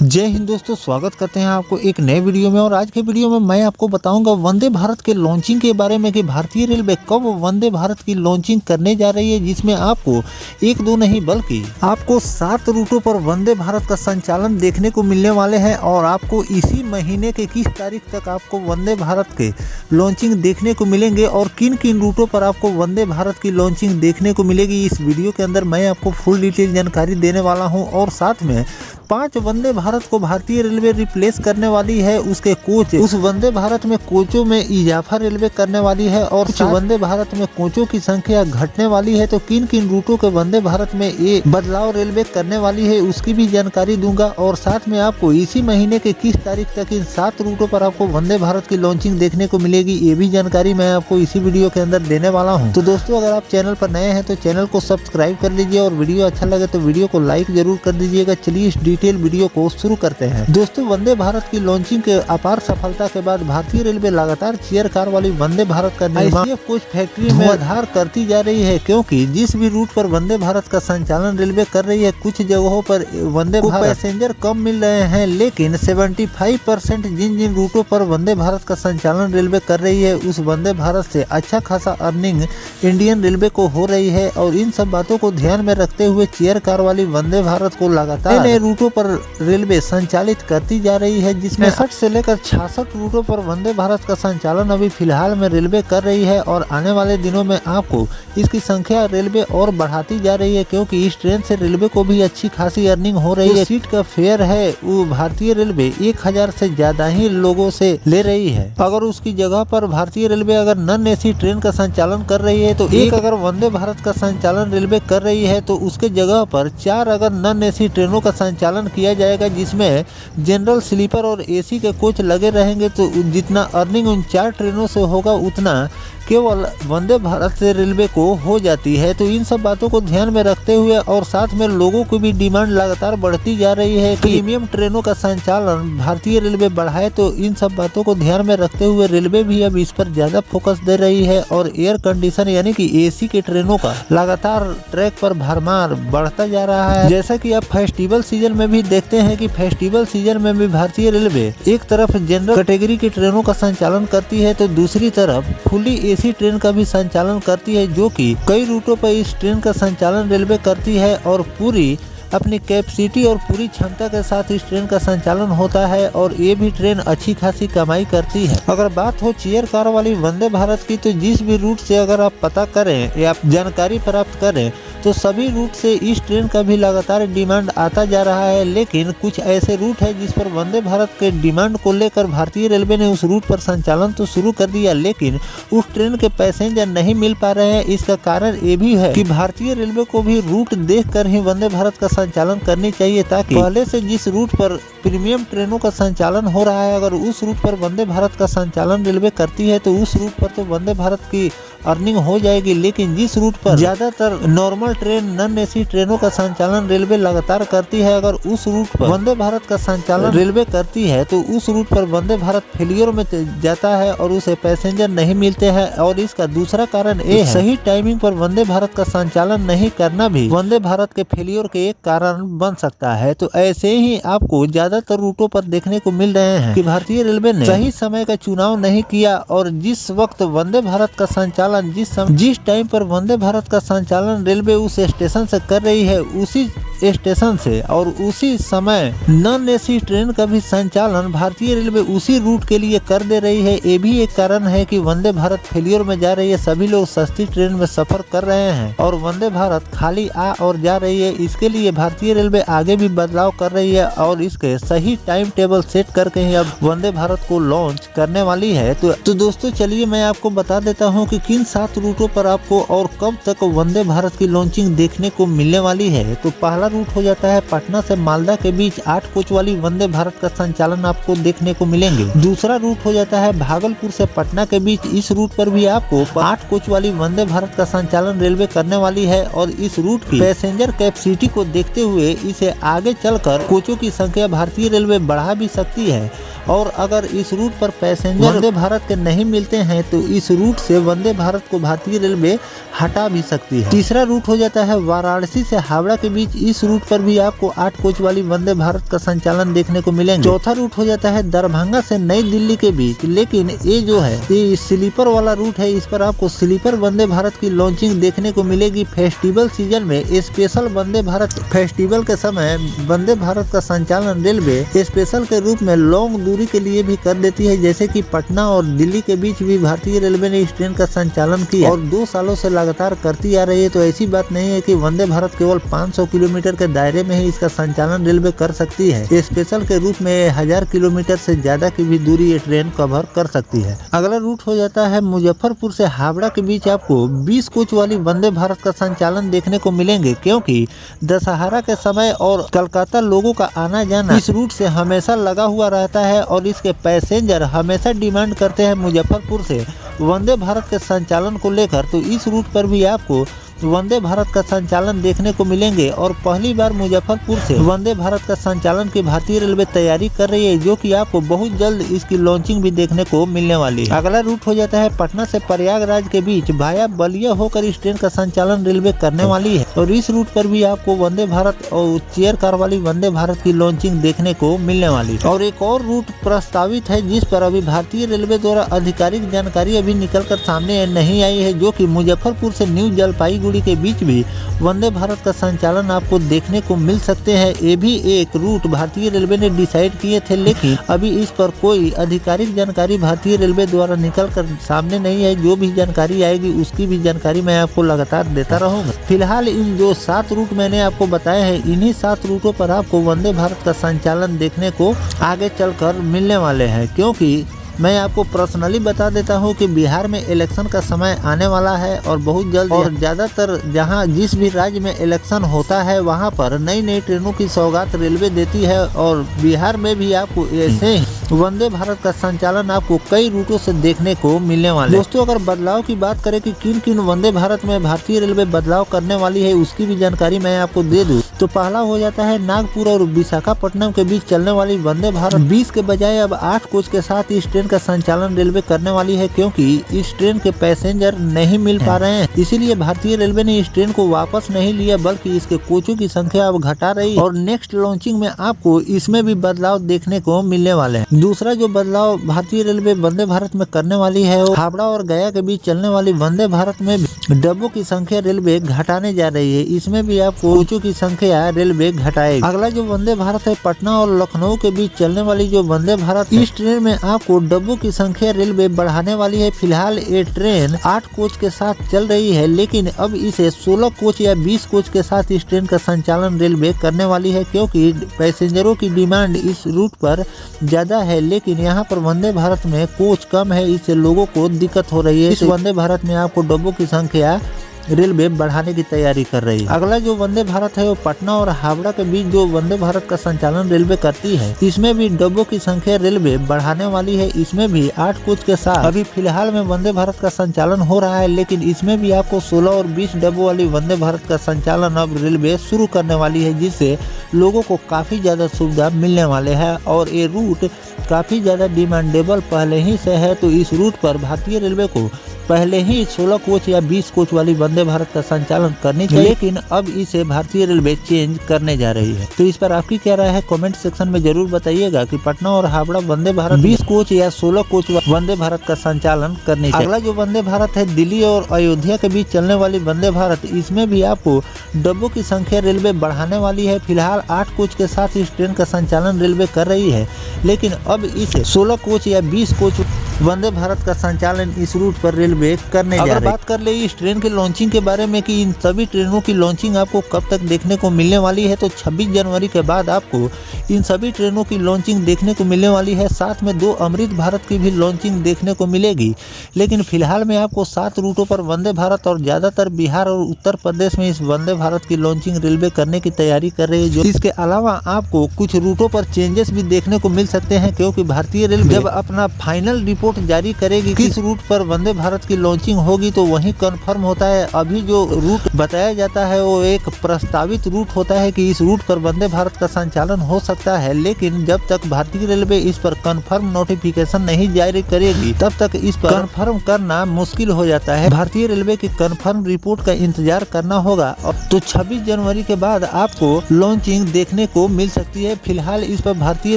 जय हिंद दोस्तों, स्वागत करते हैं आपको एक नए वीडियो में। और आज के वीडियो में मैं आपको बताऊंगा वंदे भारत के लॉन्चिंग के बारे में कि भारतीय रेलवे कब वंदे भारत की लॉन्चिंग करने जा रही है, जिसमें आपको एक दो नहीं बल्कि आपको 7 रूटों पर वंदे भारत का संचालन देखने को मिलने वाले हैं। और आपको इसी महीने के किस तारीख तक आपको वंदे भारत के लॉन्चिंग देखने को मिलेंगे और किन किन रूटों पर आपको वंदे भारत की लॉन्चिंग देखने को मिलेगी, इस वीडियो के अंदर मैं आपको फुल डिटेल जानकारी देने वाला हूँ। और साथ में 5 वंदे भारत को भारतीय रेलवे रिप्लेस करने वाली है, उसके कोच उस वंदे भारत में कोचों में इजाफा रेलवे करने वाली है और कुछ वंदे भारत में कोचों की संख्या घटने वाली है। तो किन किन रूटों के वंदे भारत में ये बदलाव रेलवे करने वाली है उसकी भी जानकारी दूंगा। और साथ में आपको इसी महीने के किस तारीख तक इन 7 रूटों पर आपको वंदे भारत की लॉन्चिंग देखने को मिलेगी, ये भी जानकारी मैं आपको इसी वीडियो के अंदर देने वाला हूँ। तो दोस्तों, अगर आप चैनल पर नए हैं तो चैनल को सब्सक्राइब कर लीजिए और वीडियो अच्छा लगे तो वीडियो को लाइक जरूर कर दीजिएगा। चलिए इस डिटेल वीडियो को शुरू करते हैं। दोस्तों, वंदे भारत की लॉन्चिंग के अपार सफलता के बाद भारतीय रेलवे लगातार चेयर कार वाली वंदे भारत का निर्माण कोच फैक्ट्री में आधार करती जा रही है, क्योंकि जिस भी रूट पर वंदे भारत का संचालन रेलवे कर रही है, कुछ जगहों पर वंदे भारत पैसेंजर कम मिल रहे हैं, लेकिन 75% जिन जिन रूटों पर वंदे भारत का संचालन रेलवे कर रही है, उस वंदे भारत से अच्छा खासा अर्निंग इंडियन रेलवे को हो रही है। और इन सब बातों को ध्यान में रखते हुए चेयर कार वाली वंदे भारत को लगातार नए रूटों पर रेलवे संचालित करती जा रही है, जिसमें 60 से लेकर 66 रूटों पर वंदे भारत का संचालन अभी फिलहाल में रेलवे कर रही है। और आने वाले दिनों में आपको इसकी संख्या रेलवे और बढ़ाती जा रही है, क्योंकि इस ट्रेन से रेलवे को भी अच्छी खासी अर्निंग हो रही है। सीट का फेयर है वो भारतीय रेलवे 1000 से ज्यादा ही लोगों से ले रही है। अगर उसकी जगह पर भारतीय रेलवे अगर नॉन एसी ट्रेन का संचालन कर रही है तो एक अगर वंदे भारत का संचालन रेलवे कर रही है तो उसके जगह पर 4 अगर नॉन एसी ट्रेनों का संचालन किया जाएगा, जिसमें जनरल स्लीपर और एसी के कोच लगे रहेंगे। तो जितना अर्निंग उन 4 ट्रेनों से होगा उतना केवल वंदे भारत से रेलवे को हो जाती है। तो इन सब बातों को ध्यान में रखते हुए और साथ में लोगों की भी डिमांड लगातार बढ़ती जा रही है कि प्रीमियम ट्रेनों का संचालन भारतीय रेलवे बढ़ाए। तो इन सब बातों को ध्यान में रखते हुए रेलवे भी अब इस पर ज्यादा फोकस दे रही है और एयर कंडीशन यानी कि एसी के ट्रेनों का लगातार ट्रैक पर भरमार बढ़ता जा रहा है। जैसा कि आप फेस्टिवल सीजन में भी देखते हैं कि फेस्टिवल सीजन में भी भारतीय रेलवे एक तरफ जनरल कैटेगरी की ट्रेनों का संचालन करती है तो दूसरी तरफ फुली एसी ट्रेन का भी संचालन करती है, जो कि कई रूटों पर इस ट्रेन का संचालन रेलवे करती है और पूरी अपनी कैपेसिटी और पूरी क्षमता के साथ इस ट्रेन का संचालन होता है। और ये भी ट्रेन अच्छी खासी कमाई करती है। अगर बात हो चेयर कार वाली वंदे भारत की, तो जिस भी रूट से अगर आप पता करें या जानकारी प्राप्त करें तो सभी रूट से इस ट्रेन का भी लगातार डिमांड आता जा रहा है। लेकिन कुछ ऐसे रूट है जिस पर वंदे भारत के डिमांड को लेकर भारतीय रेलवे ने उस रूट पर संचालन तो शुरू कर दिया, लेकिन उस ट्रेन के पैसेंजर नहीं मिल पा रहे हैं। इसका कारण ये भी है कि भारतीय रेलवे को भी रूट देखकर ही वंदे भारत का संचालन करनी चाहिए, ताकि पहले से जिस रूट पर प्रीमियम ट्रेनों का संचालन हो रहा है, अगर उस रूट पर वंदे भारत का संचालन रेलवे करती है तो उस रूट पर तो वंदे भारत की अर्निंग हो जाएगी। लेकिन जिस रूट पर ज्यादातर नॉर्मल ट्रेन नॉन एसी ट्रेनों का संचालन रेलवे लगातार करती है, अगर उस रूट पर वंदे भारत का संचालन रेलवे करती है तो उस रूट पर वंदे भारत फेलियर में जाता है और उसे पैसेंजर नहीं मिलते हैं। और इसका दूसरा कारण ये है सही टाइमिंग पर वंदे भारत का संचालन नहीं करना भी वंदे भारत के फेलियर के एक कारण बन सकता है। तो ऐसे ही आपको ज्यादातर रूटों पर देखने को मिल रहे हैं कि भारतीय रेलवे ने सही समय का चुनाव नहीं किया और जिस वक्त वंदे भारत का संचालन जिस टाइम पर वंदे भारत का संचालन रेलवे उस स्टेशन से कर रही है, उसी स्टेशन से और उसी समय नॉन एसी ट्रेन का भी संचालन भारतीय रेलवे उसी रूट के लिए कर दे रही है। ये भी एक कारण है कि वंदे भारत फेलियर में जा रही है। सभी लोग सस्ती ट्रेन में सफर कर रहे हैं और वंदे भारत खाली आ और जा रही है। इसके लिए भारतीय रेलवे आगे भी बदलाव कर रही है और इसके सही टाइम टेबल सेट करके ही अब वंदे भारत को लॉन्च करने वाली है। तो दोस्तों, चलिए मैं आपको बता देता हूँ कि किन 7 रूटों पर आपको और कब तक वंदे भारत की लॉन्चिंग देखने को मिलने वाली है। तो पहला रूट हो जाता है पटना से मालदा के बीच 8 कोच वाली वंदे भारत का संचालन आपको देखने को मिलेंगे। दूसरा रूट हो जाता है भागलपुर से पटना के बीच। इस रूट पर भी आपको 8 कोच वाली वंदे भारत का संचालन रेलवे करने वाली है और इस रूट की पैसेंजर कैपेसिटी को देखते हुए इसे आगे चलकर कोचों की संख्या भारतीय रेलवे बढ़ा भी सकती है। और अगर इस रूट पर पैसेंजर वंदे भारत के नहीं मिलते हैं तो इस रूट से वंदे भारत को भारतीय रेलवे हटा भी सकती है। तीसरा रूट हो जाता है वाराणसी से हावड़ा के बीच। इस रूट पर भी आपको 8 कोच वाली वंदे भारत का संचालन देखने को मिलेंगे। चौथा रूट हो जाता है दरभंगा से नई दिल्ली के बीच, लेकिन ये जो है ये स्लीपर वाला रूट है। इस पर आपको स्लीपर वंदे भारत की लॉन्चिंग देखने को मिलेगी फेस्टिवल सीजन में। स्पेशल वंदे भारत फेस्टिवल के समय वंदे भारत का संचालन रेलवे स्पेशल के रूप में लॉन्ग दूरी के लिए भी कर देती है, जैसे कि पटना और दिल्ली के बीच भी भारतीय रेलवे ने इस ट्रेन का संचालन किया और 2 सालों से लगातार करती आ रही है। तो ऐसी बात नहीं है कि वंदे भारत केवल 500 किलोमीटर के दायरे में ही इसका संचालन रेलवे कर सकती है। स्पेशल के रूप में 1000 किलोमीटर से ज्यादा की भी दूरी ये ट्रेन कवर कर सकती है। अगला रूट हो जाता है मुजफ्फरपुर से हावड़ा के बीच। आपको 20 कोच वाली वंदे भारत का संचालन देखने को मिलेंगे, क्योंकि दशहरा के समय और कलकत्ता लोगों का आना जाना इस रूट से हमेशा लगा हुआ रहता है और इसके पैसेंजर हमेशा डिमांड करते हैं मुजफ्फरपुर से वंदे भारत के संचालन को लेकर। तो इस रूट पर भी आपको वंदे भारत का संचालन देखने को मिलेंगे और पहली बार मुजफ्फरपुर से वंदे भारत का संचालन की भारतीय रेलवे तैयारी कर रही है, जो कि आपको बहुत जल्द इसकी लॉन्चिंग भी देखने को मिलने वाली है। अगला रूट हो जाता है पटना से प्रयागराज के बीच भाया बलिया होकर इस ट्रेन का संचालन रेलवे करने वाली है और इस रूट पर भी आपको वंदे भारत और चेयर कार वाली वंदे भारत की लॉन्चिंग देखने को मिलने वाली है। और एक और रूट प्रस्तावित है जिस पर अभी भारतीय रेलवे द्वारा आधिकारिक जानकारी अभी निकल कर सामने नहीं आई है, जो की मुजफ्फरपुर से न्यू जलपाईगुड़ी के बीच भी वंदे भारत का संचालन आपको देखने को मिल सकते हैं। ये भी एक रूट भारतीय रेलवे ने डिसाइड किए थे, लेकिन अभी इस पर कोई आधिकारिक जानकारी भारतीय रेलवे द्वारा निकल कर सामने नहीं है। जो भी जानकारी आएगी उसकी भी जानकारी मैं आपको लगातार देता रहूंगा। फिलहाल इन जो 7 रूट मैंने आपको बताए हैं, इन्हीं 7 रूटों पर आपको वंदे भारत का संचालन देखने को आगे चलकर मिलने वाले हैं, क्योंकि मैं आपको पर्सनली बता देता हूं कि बिहार में इलेक्शन का समय आने वाला है और बहुत जल्द और ज़्यादातर जहां जिस भी राज्य में इलेक्शन होता है वहां पर नई नई ट्रेनों की सौगात रेलवे देती है और बिहार में भी आपको ऐसे वंदे भारत का संचालन आपको कई रूटों से देखने को मिलने वाले। दोस्तों, अगर बदलाव की बात करें कि किन किन वंदे भारत में भारतीय रेलवे बदलाव करने वाली है, उसकी भी जानकारी मैं आपको दे दूं तो पहला हो जाता है नागपुर और विशाखापट्टनम के बीच चलने वाली वंदे भारत 20 के बजाय अब 8 कोच के साथ इस ट्रेन का संचालन रेलवे करने वाली है, क्योंकि इस ट्रेन के पैसेंजर नहीं मिल पा रहे हैं। इसीलिए भारतीय रेलवे ने इस ट्रेन को वापस नहीं लिया, बल्कि इसके कोचों की संख्या अब घटा रही है और नेक्स्ट लॉन्चिंग में आपको इसमें भी बदलाव देखने को मिलने वाले हैं। दूसरा जो बदलाव भारतीय रेलवे वंदे भारत में करने वाली है वो हावड़ा और गया के बीच चलने वाली वंदे भारत में डब्बों की संख्या रेलवे घटाने जा रही है। इसमें भी आपको कोचों की संख्या रेलवे घटाएगी। अगला जो वंदे भारत है पटना और लखनऊ के बीच चलने वाली जो वंदे भारत, इस ट्रेन में आपको डब्बों की संख्या रेलवे बढ़ाने वाली है। फिलहाल ये ट्रेन 8 कोच के साथ चल रही है, लेकिन अब इसे 16 कोच या 20 कोच के साथ इस ट्रेन का संचालन रेलवे करने वाली है, क्योंकि पैसेंजरों की डिमांड इस रूट पर ज्यादा है। लेकिन यहाँ पर वंदे भारत में कोच कम है, इससे लोगों को दिक्कत हो रही है। इस वंदे भारत में आपको डब्बों की संख्या रेलवे बढ़ाने की तैयारी कर रही है। अगला जो वंदे भारत है वो पटना और हावड़ा के बीच जो वंदे भारत का संचालन रेलवे करती है, इसमें भी डब्बों की संख्या रेलवे बढ़ाने वाली है। इसमें भी 8 कोच के साथ अभी फिलहाल में वंदे भारत का संचालन हो रहा है, लेकिन इसमें भी आपको 16 और 20 डब्बों वाली वंदे भारत का संचालन अब रेलवे शुरू करने वाली है, जिससे लोगों को काफी ज्यादा सुविधा मिलने वाले है और ये रूट काफी ज्यादा डिमांडेबल पहले ही से है। तो इस रूट पर भारतीय रेलवे को पहले ही 16 कोच या 20 कोच वाली वंदे भारत का संचालन करनी चाहिए, लेकिन अब इसे भारतीय रेलवे चेंज करने जा रही है। तो इस पर आपकी क्या राय है, कमेंट सेक्शन में जरूर बताइएगा कि पटना और हावड़ा वंदे भारत 20 कोच या 16 कोच वंदे भारत का संचालन करनी चाहिए। अगला जो वंदे भारत है दिल्ली और अयोध्या के बीच चलने वाली वंदे भारत, इसमें भी आपको डब्बों की संख्या रेलवे बढ़ाने वाली है। फिलहाल 8 कोच के साथ इस ट्रेन का संचालन रेलवे कर रही है, लेकिन अब इसे 16 कोच या 20 कोच वंदे भारत का संचालन इस रूट पर रेलवे करने जा रही है। अगर बात कर ले इस ट्रेन के लॉन्चिंग के बारे में कि इन सभी ट्रेनों की लॉन्चिंग आपको कब तक देखने को मिलने वाली है, तो 26 जनवरी के बाद आपको इन सभी ट्रेनों की लॉन्चिंग देखने को मिलने वाली है। साथ में 2 अमृत भारत की भी लॉन्चिंग देखने को मिलेगी। लेकिन फिलहाल में आपको 7 रूटों पर वंदे भारत और ज्यादातर बिहार और उत्तर प्रदेश में इस वंदे भारत की लॉन्चिंग रेलवे करने की तैयारी कर रही है। जो इसके अलावा आपको कुछ रूटों पर चेंजेस भी देखने को मिल सकते हैं, क्योंकि भारतीय रेलवे जब अपना फाइनल रिपोर्ट जारी करेगी किस रूट पर वंदे भारत की लॉन्चिंग होगी तो वही कंफर्म होता है। अभी जो रूट बताया जाता है वो एक प्रस्तावित रूट होता है कि इस रूट पर वंदे भारत का संचालन हो सकता है, लेकिन जब तक भारतीय रेलवे इस पर कंफर्म नोटिफिकेशन नहीं जारी करेगी तब तक इस पर कंफर्म करना मुश्किल हो जाता है। भारतीय रेलवे की कंफर्म रिपोर्ट का इंतजार करना होगा। तो 26 जनवरी के बाद आपको लॉन्चिंग देखने को मिल सकती है। फिलहाल इस पर भारतीय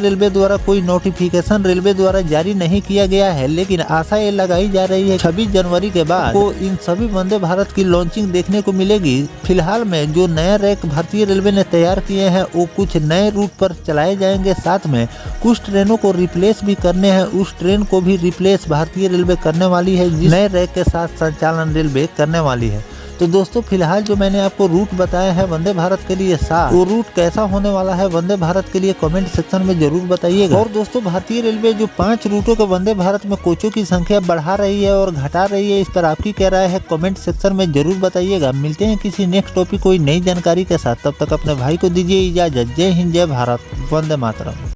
रेलवे द्वारा कोई नोटिफिकेशन रेलवे द्वारा जारी नहीं किया गया है, लेकिन आशा ये लगाई जा रही है 26 जनवरी के बाद को इन सभी वंदे भारत की लॉन्चिंग देखने को मिलेगी। फिलहाल में जो नया रैक भारतीय रेलवे ने तैयार किए हैं वो कुछ नए रूट पर चलाए जाएंगे, साथ में कुछ ट्रेनों को रिप्लेस भी करने हैं। उस ट्रेन को भी रिप्लेस भारतीय रेलवे करने वाली है, जिस नए रैक के साथ संचालन रेलवे करने वाली है। तो दोस्तों फिलहाल जो मैंने आपको रूट बताया है वंदे भारत के लिए 7, वो रूट कैसा होने वाला है वंदे भारत के लिए कमेंट सेक्शन में जरूर बताइएगा। और दोस्तों भारतीय रेलवे जो 5 रूटों के वंदे भारत में कोचों की संख्या बढ़ा रही है और घटा रही है, इस पर आपकी क्या राय है कमेंट सेक्शन में जरूर बताइएगा। मिलते हैं किसी नेक्स्ट टॉपिक कोई नई जानकारी के साथ, तब तक अपने भाई को दीजिए इजाजत। जय हिंद, जय भारत, वंदे मातरम।